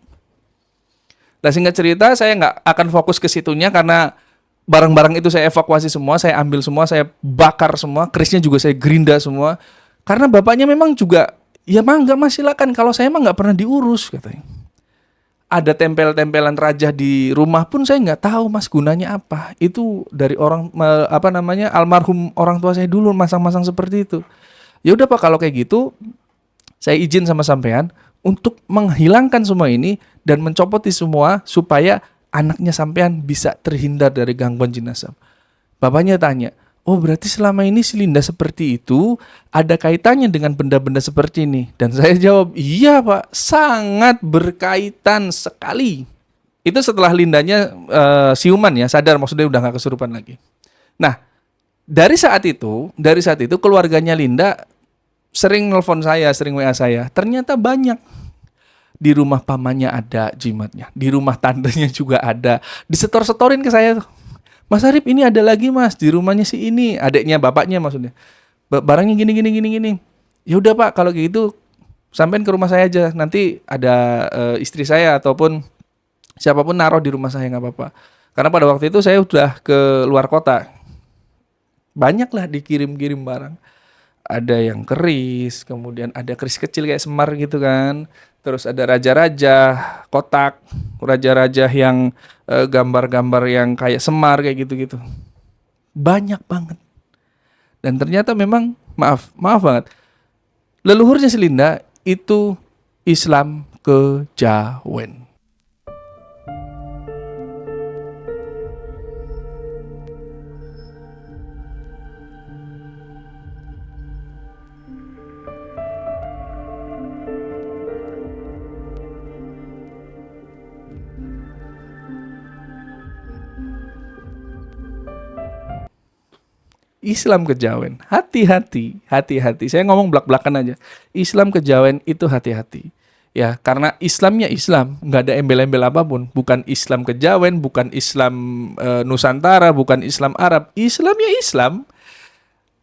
Nah singkat cerita saya nggak akan fokus ke situnya karena barang-barang itu saya evakuasi semua, saya ambil semua, saya bakar semua, kerisnya juga saya gerinda semua. Karena bapaknya memang juga, ya mangga mas silakan, kalau saya emang nggak pernah diurus katanya. Ada tempel-tempelan raja di rumah pun saya nggak tahu mas gunanya apa. Itu dari almarhum orang tua saya dulu masang-masang seperti itu. Ya udah pak kalau kayak gitu, saya izin sama sampean untuk menghilangkan semua ini dan mencopoti semua supaya anaknya sampean bisa terhindar dari gangguan jin nasab. Bapaknya tanya, oh berarti selama ini si Linda seperti itu ada kaitannya dengan benda-benda seperti ini? Dan saya jawab, iya pak, sangat berkaitan sekali. Itu setelah Lindanya siuman ya, sadar maksudnya udah gak kesurupan lagi. Nah, dari saat itu keluarganya Linda sering nelpon saya, sering WA saya. Ternyata banyak. Di rumah pamannya ada jimatnya, di rumah tantenya juga ada. Disetor-setorin ke saya tuh. Mas Arif ini ada lagi mas, di rumahnya si ini, adiknya bapaknya maksudnya. Barangnya gini. Ya udah pak, kalau gitu sampein ke rumah saya aja. Nanti ada istri saya ataupun siapapun naruh di rumah saya nggak apa-apa. Karena pada waktu itu saya udah ke luar kota. Banyak lah dikirim-kirim barang. Ada yang keris, kemudian ada keris kecil kayak semar gitu kan. Terus ada raja-raja kotak, raja-raja yang gambar-gambar yang kayak semar kayak gitu-gitu. Banyak banget. Dan ternyata memang maaf banget. Leluhurnya si Linda itu Islam kejawen. Islam kejawen, hati-hati. Saya ngomong belak-belakan aja. Islam kejawen itu hati-hati. Ya, karena Islamnya Islam, nggak ada embel-embel apapun. Bukan Islam kejawen, bukan Islam Nusantara, bukan Islam Arab. Islamnya Islam.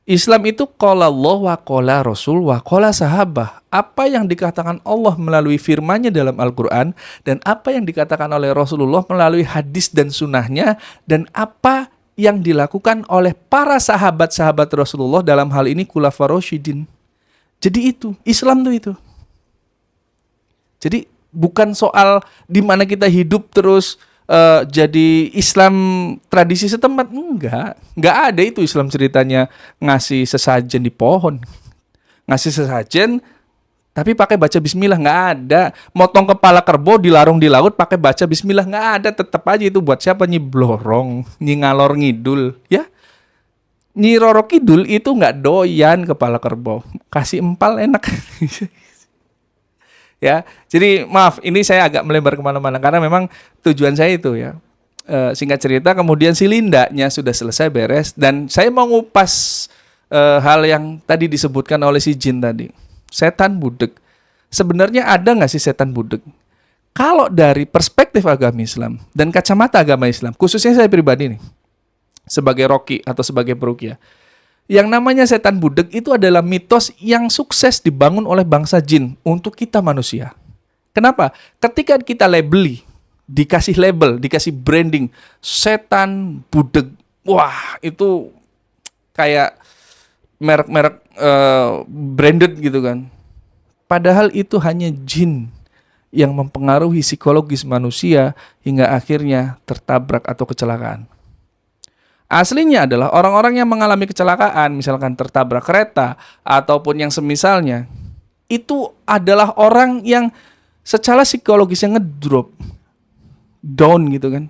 Islam itu qala Allah wa qala Rasul wa qala sahabah. Apa yang dikatakan Allah melalui firman-Nya dalam Al-Quran dan apa yang dikatakan oleh Rasulullah melalui hadis dan sunnahnya dan apa yang dilakukan oleh para sahabat-sahabat Rasulullah dalam hal ini khulafa rasyidin. Jadi itu, Islam tuh itu. Jadi bukan soal di mana kita hidup terus jadi Islam tradisi setempat, enggak ada itu Islam ceritanya ngasih sesajen di pohon. Ngasih sesajen tapi pakai baca bismillah, nggak ada. Motong kepala kerbau dilarung di laut pakai baca bismillah, nggak ada. Tetap aja itu buat siapa? Nyi blorong, nyi ngalor ngidul, ya. Nyi Roro Kidul itu nggak doyan kepala kerbau, kasih empal enak. Ya, jadi maaf, ini saya agak melebar kemana-mana karena memang tujuan saya itu ya. Singkat cerita, kemudian si Lindanya sudah selesai beres dan saya mau ngupas hal yang tadi disebutkan oleh si Jin tadi. Setan budek. Sebenarnya ada nggak sih setan budek? Kalau dari perspektif agama Islam dan kacamata agama Islam, khususnya saya pribadi nih, sebagai roki atau sebagai peruqyah, yang namanya setan budek itu adalah mitos yang sukses dibangun oleh bangsa jin untuk kita manusia. Kenapa? Ketika kita labeli, dikasih label, dikasih branding, setan budek, wah itu kayak merek-merek branded gitu kan. Padahal itu hanya jin yang mempengaruhi psikologis manusia hingga akhirnya tertabrak atau kecelakaan. Aslinya adalah orang-orang yang mengalami kecelakaan, misalkan tertabrak kereta ataupun yang semisalnya, itu adalah orang yang secara psikologisnya ngedrop, down gitu kan,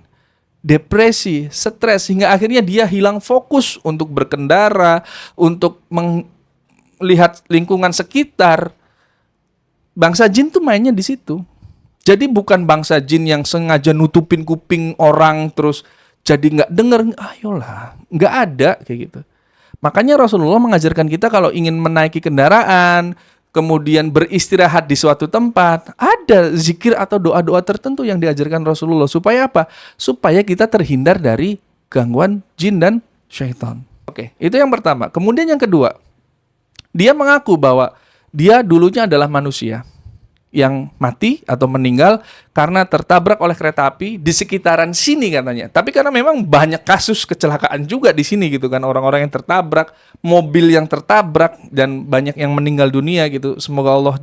depresi, stres, hingga akhirnya dia hilang fokus untuk berkendara, untuk melihat lingkungan sekitar. Bangsa jin tuh mainnya di situ. Jadi bukan bangsa jin yang sengaja nutupin kuping orang terus jadi nggak denger, ayolah, nggak ada kayak gitu. Makanya Rasulullah mengajarkan kita kalau ingin menaiki kendaraan, kemudian beristirahat di suatu tempat, ada zikir atau doa-doa tertentu yang diajarkan Rasulullah. Supaya apa? Supaya kita terhindar dari gangguan jin dan syaitan. Oke, itu yang pertama. Kemudian yang kedua, dia mengaku bahwa dia dulunya adalah manusia yang mati atau meninggal karena tertabrak oleh kereta api di sekitaran sini katanya. Tapi karena memang banyak kasus kecelakaan juga di sini gitu kan, orang-orang yang tertabrak, mobil yang tertabrak dan banyak yang meninggal dunia gitu. Semoga Allah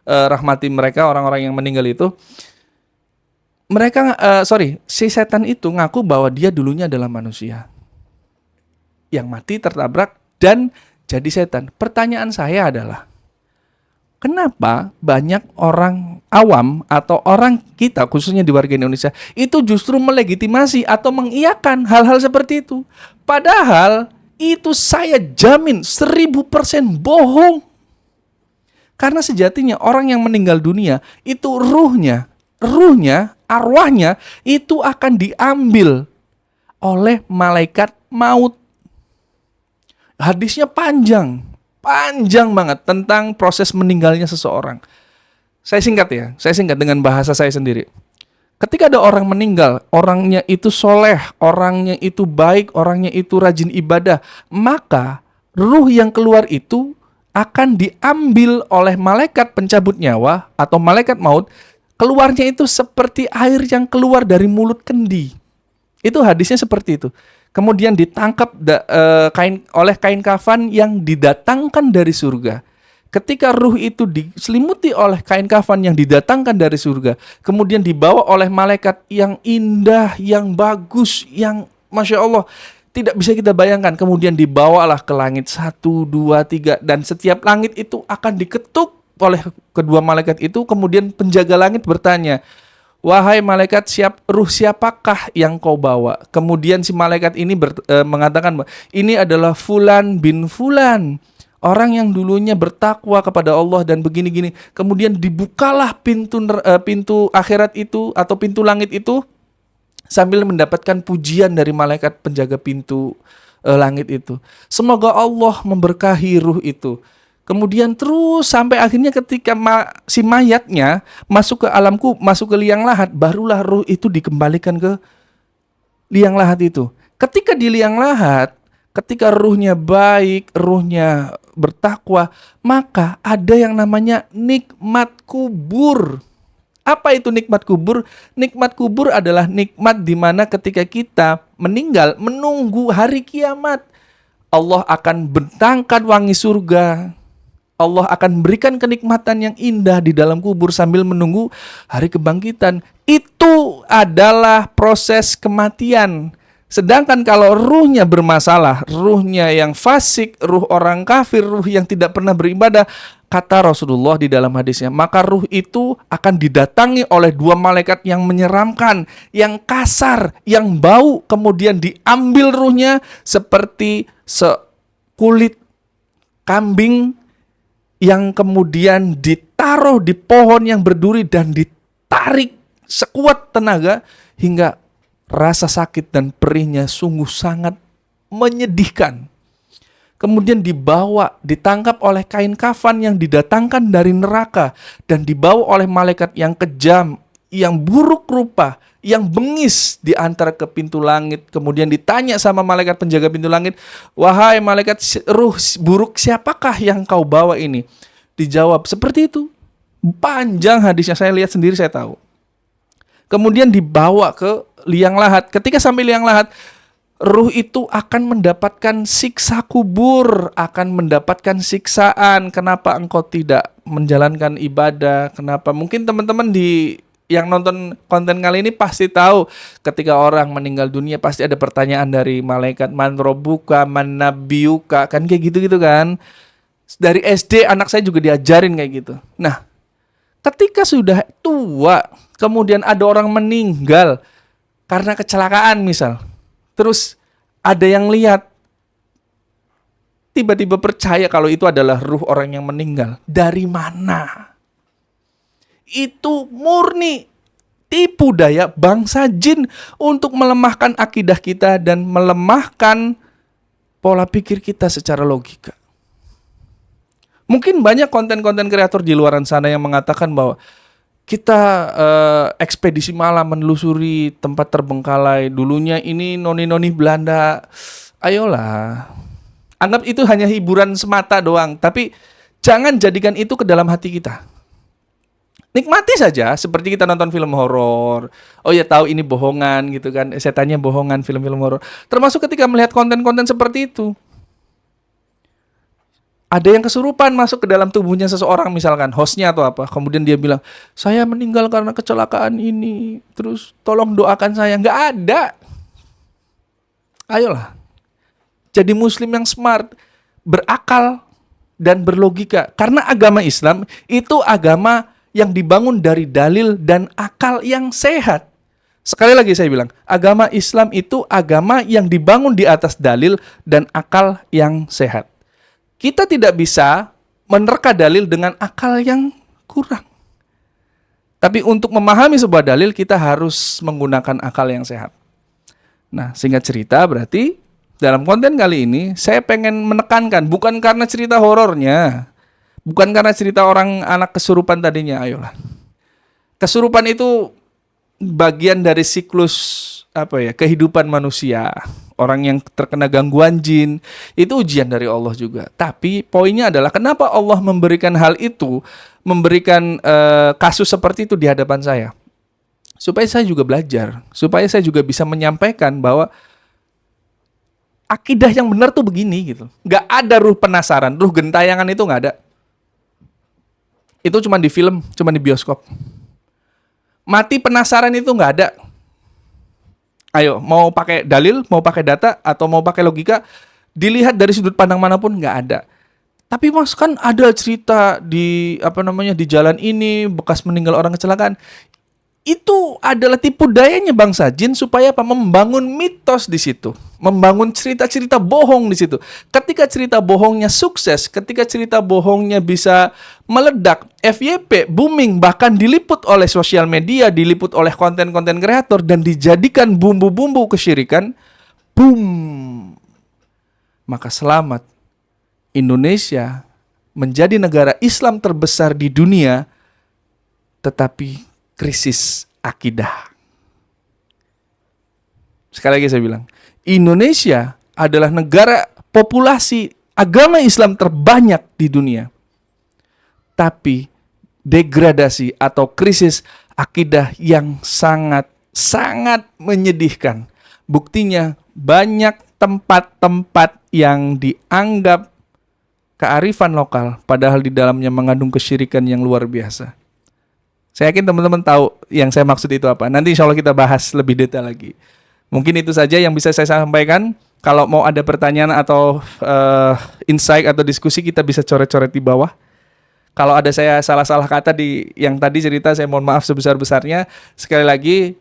rahmati mereka, orang-orang yang meninggal itu. Mereka si setan itu ngaku bahwa dia dulunya adalah manusia yang mati tertabrak dan jadi setan. Pertanyaan saya adalah, kenapa banyak orang awam atau orang kita khususnya di warga Indonesia itu justru melegitimasi atau mengiyakan hal-hal seperti itu? Padahal itu saya jamin 1000% bohong. Karena sejatinya orang yang meninggal dunia itu ruhnya, arwahnya itu akan diambil oleh malaikat maut. Hadisnya panjang banget tentang proses meninggalnya seseorang. Saya singkat dengan bahasa saya sendiri. Ketika ada orang meninggal, orangnya itu soleh, orangnya itu baik, orangnya itu rajin ibadah, maka ruh yang keluar itu akan diambil oleh malaikat pencabut nyawa atau malaikat maut. Keluarnya itu seperti air yang keluar dari mulut kendi. Itu hadisnya seperti itu. Kemudian ditangkap oleh kain kafan yang didatangkan dari surga. Ketika ruh itu diselimuti oleh kain kafan yang didatangkan dari surga, kemudian dibawa oleh malaikat yang indah, yang bagus, yang Masya Allah, tidak bisa kita bayangkan. Kemudian dibawalah ke langit 1, 2, 3, dan setiap langit itu akan diketuk oleh kedua malaikat itu. Kemudian penjaga langit bertanya, wahai malaikat, ruh siapakah yang kau bawa? Kemudian si malaikat ini mengatakan, ini adalah Fulan bin Fulan, orang yang dulunya bertakwa kepada Allah dan begini-gini. Kemudian dibukalah pintu akhirat itu atau pintu langit itu sambil mendapatkan pujian dari malaikat penjaga pintu langit itu. Semoga Allah memberkahi ruh itu. Kemudian terus sampai akhirnya ketika si mayatnya masuk ke liang lahat, barulah ruh itu dikembalikan ke liang lahat itu. Ketika di liang lahat, ketika ruhnya baik, ruhnya bertakwa, maka ada yang namanya nikmat kubur. Apa itu nikmat kubur? Nikmat kubur adalah nikmat di mana ketika kita meninggal menunggu hari kiamat, Allah akan bentangkan wangi surga. Allah akan berikan kenikmatan yang indah di dalam kubur sambil menunggu hari kebangkitan. Itu adalah proses kematian. Sedangkan kalau ruhnya bermasalah, ruhnya yang fasik, ruh orang kafir, ruh yang tidak pernah beribadah, kata Rasulullah di dalam hadisnya, maka ruh itu akan didatangi oleh dua malaikat yang menyeramkan, yang kasar, yang bau, kemudian diambil ruhnya seperti sekulit kambing yang kemudian ditaruh di pohon yang berduri dan ditarik sekuat tenaga hingga rasa sakit dan perihnya sungguh sangat menyedihkan. Kemudian ditangkap oleh kain kafan yang didatangkan dari neraka dan dibawa oleh malaikat yang kejam, yang buruk rupa, yang bengis di antara ke pintu langit. Kemudian ditanya sama malaikat penjaga pintu langit, wahai malaikat, ruh buruk siapakah yang kau bawa ini? Dijawab seperti itu. Panjang hadisnya, saya lihat sendiri, saya tahu. Kemudian dibawa ke liang lahat. Ketika sampai liang lahat, ruh itu akan mendapatkan siksa kubur, akan mendapatkan siksaan. Kenapa engkau tidak menjalankan ibadah? Kenapa? Mungkin teman-teman yang nonton konten kali ini pasti tahu ketika orang meninggal dunia pasti ada pertanyaan dari malaikat, man robuka, man nabiyuka, kan kayak gitu-gitu kan. Dari SD anak saya juga diajarin kayak gitu. Nah, ketika sudah tua, kemudian ada orang meninggal karena kecelakaan misal, terus ada yang lihat, tiba-tiba percaya kalau itu adalah ruh orang yang meninggal. Dari mana? Itu murni tipu daya bangsa jin untuk melemahkan akidah kita dan melemahkan pola pikir kita secara logika. Mungkin banyak konten-konten kreator di luar sana yang mengatakan bahwa kita ekspedisi malam menelusuri tempat terbengkalai. Dulunya ini noni-noni Belanda. Ayolah. Anggap itu hanya hiburan semata doang. Tapi jangan jadikan itu ke dalam hati kita. Nikmati saja seperti kita nonton film horor. Oh ya tahu ini bohongan gitu kan. Setannya bohongan film-film horor. Termasuk ketika melihat konten-konten seperti itu. Ada yang kesurupan masuk ke dalam tubuhnya seseorang misalkan, hostnya atau apa. Kemudian dia bilang, saya meninggal karena kecelakaan ini. Terus tolong doakan saya. Nggak ada. Ayolah. Jadi muslim yang smart. Berakal dan berlogika. Karena agama Islam itu agama yang dibangun dari dalil dan akal yang sehat. Sekali lagi saya bilang, agama Islam itu agama yang dibangun di atas dalil dan akal yang sehat. Kita tidak bisa menerka dalil dengan akal yang kurang. Tapi untuk memahami sebuah dalil, kita harus menggunakan akal yang sehat. Nah, singkat cerita berarti dalam konten kali ini, saya pengen menekankan, bukan karena cerita horornya, bukan karena cerita orang anak kesurupan tadinya, ayolah. Kesurupan itu bagian dari siklus kehidupan manusia. Orang yang terkena gangguan jin, itu ujian dari Allah juga. Tapi poinnya adalah kenapa Allah memberikan hal itu, memberikan kasus seperti itu di hadapan saya. Supaya saya juga belajar, supaya saya juga bisa menyampaikan bahwa akidah yang benar tuh begini gitu. Gak ada ruh penasaran, ruh gentayangan itu gak ada. Itu cuma di film, cuma di bioskop. Mati penasaran itu gak ada. Ayo, mau pakai dalil, mau pakai data, atau mau pakai logika, dilihat dari sudut pandang manapun nggak ada. Tapi mas kan ada cerita di di jalan ini bekas meninggal orang kecelakaan. Itu adalah tipu dayanya bangsa jin supaya apa? Membangun mitos di situ, membangun cerita-cerita bohong di situ. Ketika cerita bohongnya sukses, ketika cerita bohongnya bisa meledak, FYP booming, bahkan diliput oleh sosial media, diliput oleh konten-konten kreator dan dijadikan bumbu-bumbu kesyirikan, boom. Maka selamat, Indonesia menjadi negara Islam terbesar di dunia, tetapi krisis akidah. Sekali lagi saya bilang, Indonesia adalah negara populasi agama Islam terbanyak di dunia. Tapi degradasi atau krisis akidah yang sangat menyedihkan. Buktinya banyak tempat-tempat yang dianggap kearifan lokal, padahal di dalamnya mengandung kesyirikan yang luar biasa. Saya yakin teman-teman tahu yang saya maksud itu apa. Nanti insya Allah kita bahas lebih detail lagi. Mungkin itu saja yang bisa saya sampaikan. Kalau mau ada pertanyaan atau insight atau diskusi, kita bisa coret-coret di bawah. Kalau ada saya salah-salah kata di yang tadi cerita, saya mohon maaf sebesar-besarnya. Sekali lagi,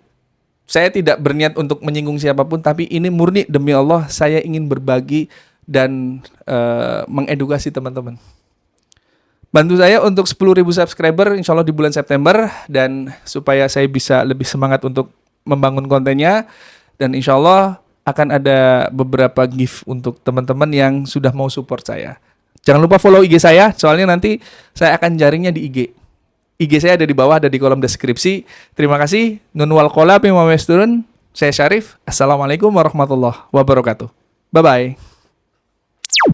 saya tidak berniat untuk menyinggung siapapun, tapi ini murni demi Allah, saya ingin berbagi dan mengedukasi teman-teman. Bantu saya untuk 10.000 subscriber insya Allah di bulan September, dan supaya saya bisa lebih semangat untuk membangun kontennya, dan insya Allah akan ada beberapa gift untuk teman-teman yang sudah mau support saya. Jangan lupa follow IG saya, soalnya nanti saya akan jaringnya di IG. IG saya ada di bawah, ada di kolom deskripsi. Terima kasih. Nun wal qola bima yasturun. Saya Syarif. Assalamualaikum warahmatullahi wabarakatuh. Bye-bye.